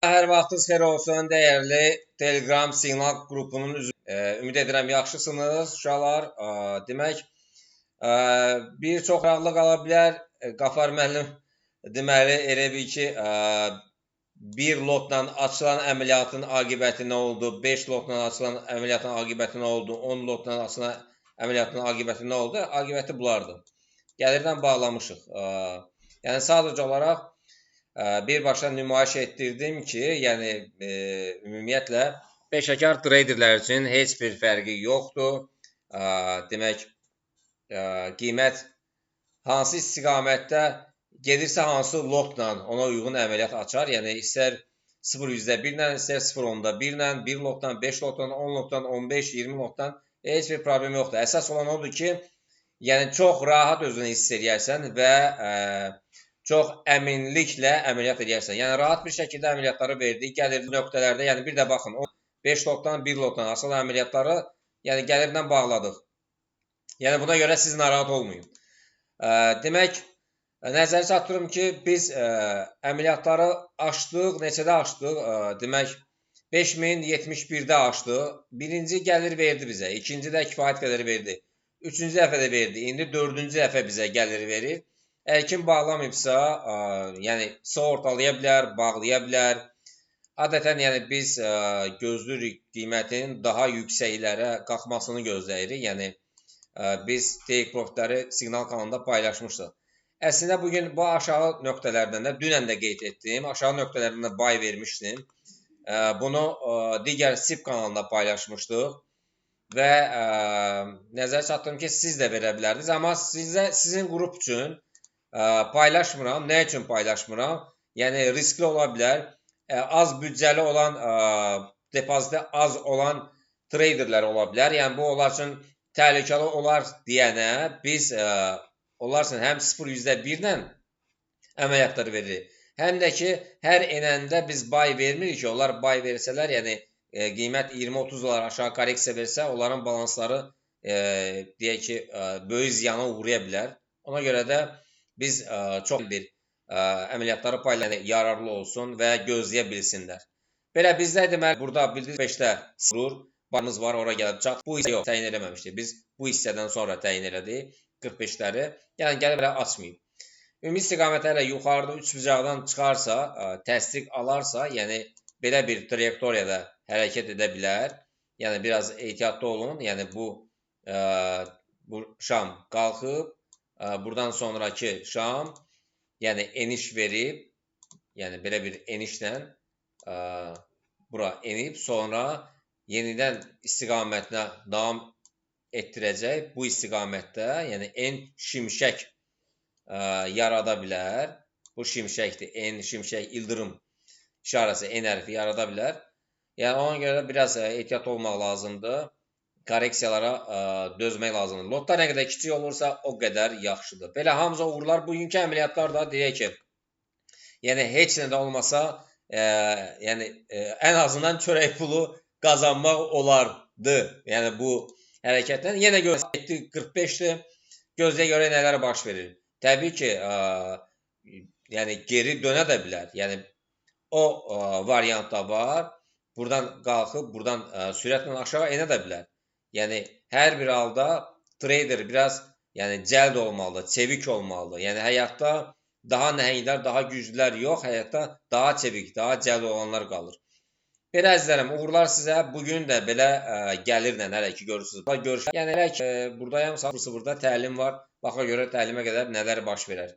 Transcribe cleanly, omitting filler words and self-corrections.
Hər vaxtınız xeyir olsun, dəyərli Telegram Signal qrupunun ümid edirəm yaxşısınız uşaqlar. Demək, bir çox rahatlıq ala bilər. Qafar müəllim deməli elə bil ki, bir lotla açılan əməliyyatın aqibəti nə oldu, 5 lotla açılan əməliyyatın aqibəti nə oldu, 10 lotla açılan əməliyyatın aqibəti nə oldu? Aqibəti bunlardır. Gəlirdən bağlamışıq. Yəni sadəcə olaraq birbaşa nümayiş etdirdim ki, yəni ümumiyyətlə peşəkar treyderlər üçün heç bir fərqi yoxdur. Demək, qiymət hansı istiqamətdə gedirsə, hansı lotla ona uyğun əməliyyat açar. Yəni istər 0.1 ilə, istər 0.1 ilə, 1 lotla, 5 lotla, 10 lotla, 15, 20 lotla heç bir problem yoxdur. Əsas olan odur ki, yəni çox rahat özünü hiss edərsən və çox əminliklə əməliyyat edərsən. Yəni rahat bir şəkildə əməliyyatları verdik. Gəlirli nöqtələrdə, yəni bir də baxın, 5 lotdan 1 lotdan asılı əməliyyatları, yəni gəlirlə bağladıq. Yəni buna görə siz narahat olmayın. Demək, nəzərə çatdırım ki, biz əməliyyatları açdıq, neçədə açdıq? Demək, 5071-də açdıq. Birinci gəlir verdi bizə, ikinci də kifayət qədər verdi. Üçüncü dəfə də verdi. İndi dördüncü dəfə bizə gəlir verir. Əgər kim bağlamayıbsa, yəni sığortalaya bilər, bağlaya bilər. Adətən yəni biz gözləyirik qiymətin daha yüksəklərə qalxmasını gözləyirik. Yəni biz take profitləri Signal kanalında paylaşmışdıq. Əslində bugün bu aşağı nöqtələrdən də dünən də qeyd etdim. Aşağı nöqtələrdən də buy vermişdim. Bunu digər SIP kanalında paylaşmışdıq və nəzərə çatdırdım ki, siz də verə bilərdiniz. Amma sizin qrup üçün paylaşmıram. Nə üçün paylaşmıram? Yəni riskli ola bilər. Az büdcəli olan, depoziti az olan treyderlər ola bilər. Yəni bu onlar üçün təhlükəli olar deyənə biz onlar üçün həm 0.1 ilə əməliyyatları veririk. Həm də ki, hər enəndə biz buy vermirik ki, onlar buy versələr, yəni qiymət 20-30 dolar aşağı korreksiya versə, onların balansları deyək ki, böyük ziyana uğraya bilər. Ona görə də biz çox bir əməliyyatları paylaşan yararlı olsun və gözləyə bilsinlər. Belə bizdə deməli burada bildiniz 5-də vurur, barımız var, ora gəlib çat. Bu hissə yox, təyin eləməmişdik. Biz bu hissədən sonra təyin elədik 45-ləri. Yəni gəlib elə açmayıb. Ümumi istiqamət hələ yuxarıda 3 bucaqdan çıxarsa, təsdiq alarsa, yəni belə bir trayektoriyada hərəkət edə bilər. Yəni biraz ehtiyatlı olun. Yəni bu şam qalxıb, buradan sonraki şam, yəni eniş verib, yəni belə bir enişlə bura enib, sonra yenidən istiqamətinə davam etdirəcək. Bu istiqamətdə, yəni en şimşək yarada bilər. Bu şimşəkdir, en şimşək, ildırım işarəsi, en hərfi yarada bilər. Yəni ona görə biraz ehtiyat olmaq lazımdır. Korreksiyalara dözmək lazımdır. Lotlar nə qədər kiçik olursa, o qədər yaxşıdır. Belə hamıca uğurlar. Bugünkü əməliyyatlar da deyək ki, yəni heç nə də olmasa, yəni ən azından çörək pulu qazanmaq olardı. Yəni bu hərəkətdən. Yenə görək 45-dir. Gözləyə görə nələr baş verir. Təbii ki, yəni geri dönə də bilər. Yəni o variant da var. Buradan qalxıb, buradan sürətlə aşağı enə də bilər. Yəni hər bir halda trader biraz yəni cəld olmalıdır, çevik olmalıdır. Yəni həyatda daha nəhənglər, daha güclülər yox, həyatda daha çevik, daha cəld olanlar qalır. Belə əzizlərim, uğurlar sizə. Bugün də belə gəlirlə hələ ki görürsünüz. Yəni hələ ki buradayam, 0-0-da təlim var. Baxa görə təlimə qədər nələr baş verər.